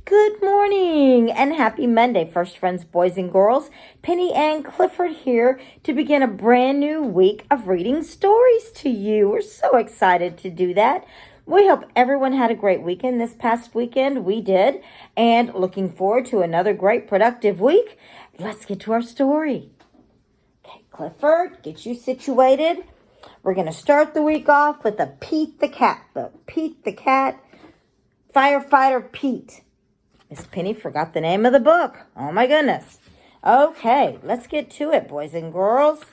Good morning and happy Monday, First Friends, boys and girls. Penny and Clifford here to begin a brand new week of reading stories to you. We're so excited to do that. We hope everyone had a great weekend this past weekend. We did. And looking forward to another great productive week. Let's get to our story. Okay, Clifford, get you situated. We're going to start the week off with a Pete the Cat book. Pete the Cat, Firefighter Pete. Miss Penny forgot the name of the book. Oh, my goodness. Okay, let's get to it, boys and girls.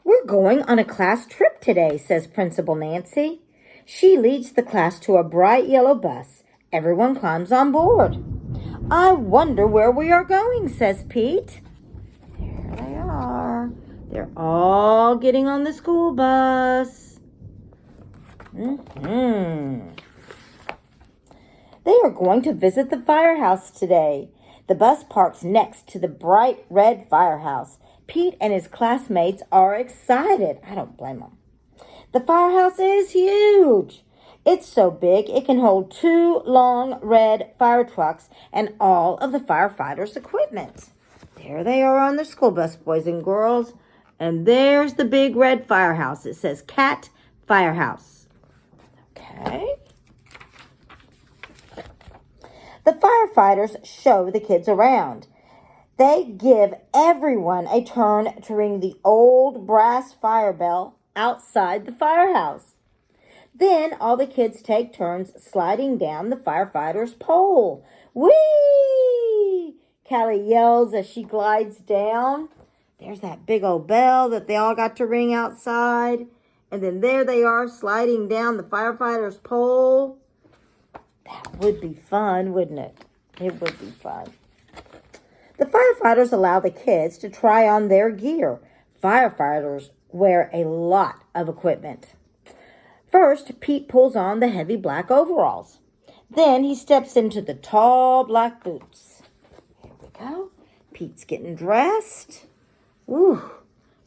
We're going on a class trip today, says Principal Nancy. She leads the class to a bright yellow bus. Everyone climbs on board. I wonder where we are going, says Pete. There they are. They're all getting on the school bus. They are going to visit the firehouse today. The bus parks next to the bright red firehouse. Pete and his classmates are excited. I don't blame them. The firehouse is huge. It's so big it can hold 2 long red fire trucks and all of the firefighters' equipment. There they are on the school bus, boys and girls. And there's the big red firehouse. It says Cat Firehouse. Okay. The firefighters show the kids around. They give everyone a turn to ring the old brass fire bell outside the firehouse. Then all the kids take turns sliding down the firefighter's pole. Whee! Callie yells as she glides down. There's that big old bell that they all got to ring outside. And then there they are sliding down the firefighter's pole. That would be fun, wouldn't it? It would be fun. The firefighters allow the kids to try on their gear. Firefighters wear a lot of equipment. First, Pete pulls on the heavy black overalls. Then he steps into the tall black boots. Here we go. Pete's getting dressed. Ooh,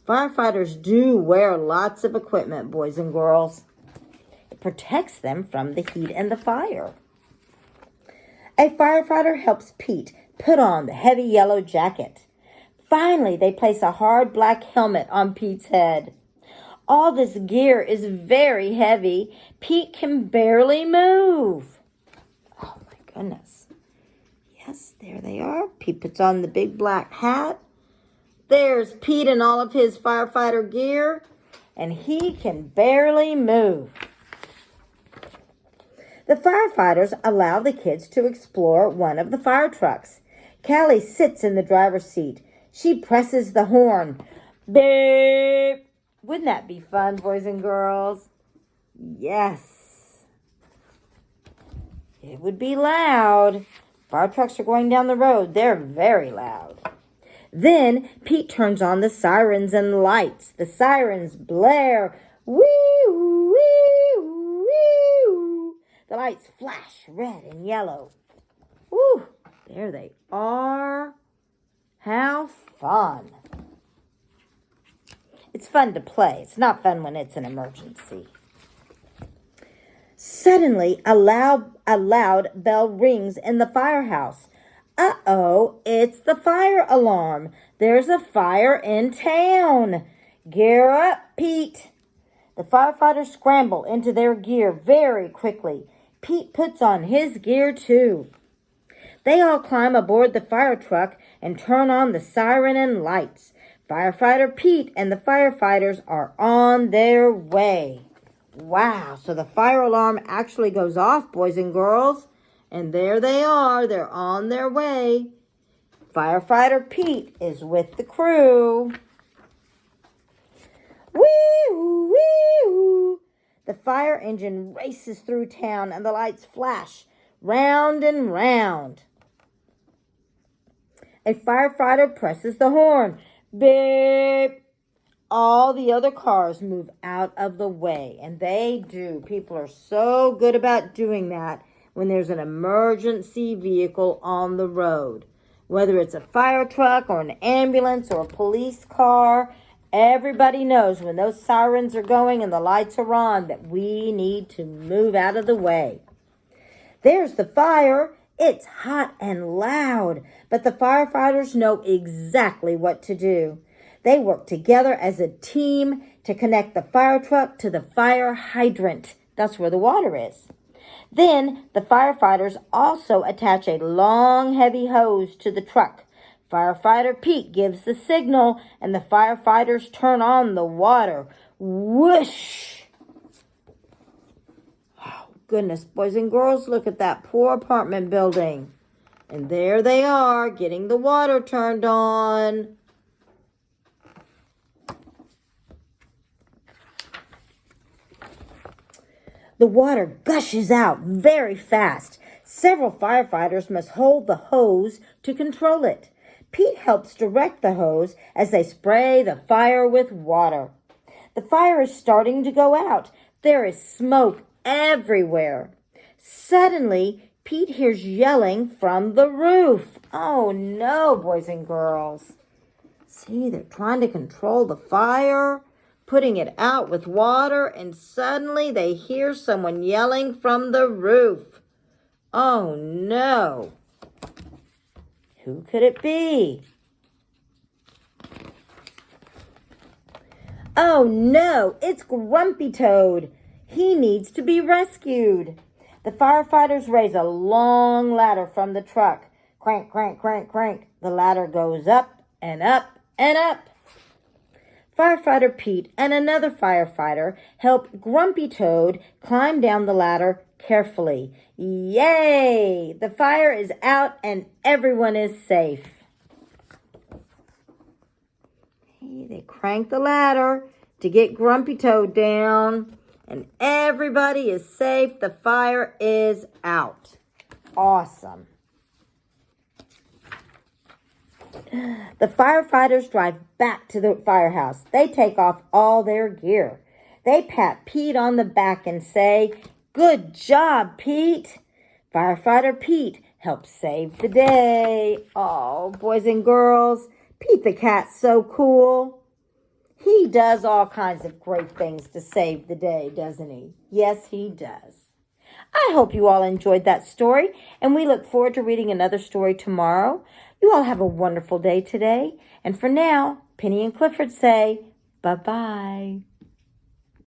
firefighters do wear lots of equipment, boys and girls. It protects them from the heat and the fire. A firefighter helps Pete put on the heavy yellow jacket. Finally, they place a hard black helmet on Pete's head. All this gear is very heavy. Pete can barely move. Oh, my goodness. Yes, there they are. Pete puts on the big black hat. There's Pete in all of his firefighter gear, and he can barely move. The firefighters allow the kids to explore one of the fire trucks. Callie sits in the driver's seat. She presses the horn. Beep! Wouldn't that be fun, boys and girls? Yes. It would be loud. Fire trucks are going down the road. They're very loud. Then Pete turns on the sirens and lights. The sirens blare. Wee-oo, wee-oo, wee-oo. The lights flash red and yellow. Woo! There they are. How fun. It's fun to play. It's not fun when it's an emergency. Suddenly, a loud bell rings in the firehouse. Uh-oh, it's the fire alarm. There's a fire in town. Gear up, Pete. The firefighters scramble into their gear very quickly. Pete puts on his gear too. They all climb aboard the fire truck and turn on the siren and lights. Firefighter Pete and the firefighters are on their way. Wow, so the fire alarm actually goes off, boys and girls. And there they are. They're on their way. Firefighter Pete is with the crew. Wee-oo, wee-oo. The fire engine races through town and the lights flash round and round. A firefighter presses the horn. Beep. All the other cars move out of the way, and they do. People are so good about doing that when there's an emergency vehicle on the road. Whether it's a fire truck or an ambulance or a police car, everybody knows when those sirens are going and the lights are on that we need to move out of the way. There's the fire. It's hot and loud, but the firefighters know exactly what to do. They work together as a team to connect the fire truck to the fire hydrant. That's where the water is. Then the firefighters also attach a long, heavy hose to the truck. Firefighter Pete gives the signal, and the firefighters turn on the water. Whoosh! Oh, goodness, boys and girls, look at that poor apartment building. And there they are, getting the water turned on. The water gushes out very fast. Several firefighters must hold the hose to control it. Pete helps direct the hose as they spray the fire with water. The fire is starting to go out. There is smoke everywhere. Suddenly, Pete hears yelling from the roof. Oh no, boys and girls. See, they're trying to control the fire, putting it out with water, and suddenly they hear someone yelling from the roof. Oh no. Who could it be? Oh no, it's Grumpy Toad. He needs to be rescued. The firefighters raise a long ladder from the truck. Crank, crank, crank, crank. The ladder goes up and up and up. Firefighter Pete and another firefighter help Grumpy Toad climb down the ladder carefully. Yay! The fire is out and everyone is safe. They crank the ladder to get Grumpy Toad down, and everybody is safe. The fire is out. Awesome. The firefighters drive back to the firehouse. They take off all their gear. They pat Pete on the back and say, "Good job, Pete." Firefighter Pete helps save the day. Oh, boys and girls, Pete the cat's so cool. He does all kinds of great things to save the day, doesn't he? Yes, he does. I hope you all enjoyed that story, and we look forward to reading another story tomorrow. You all have a wonderful day today. And for now, Penny and Clifford say bye-bye.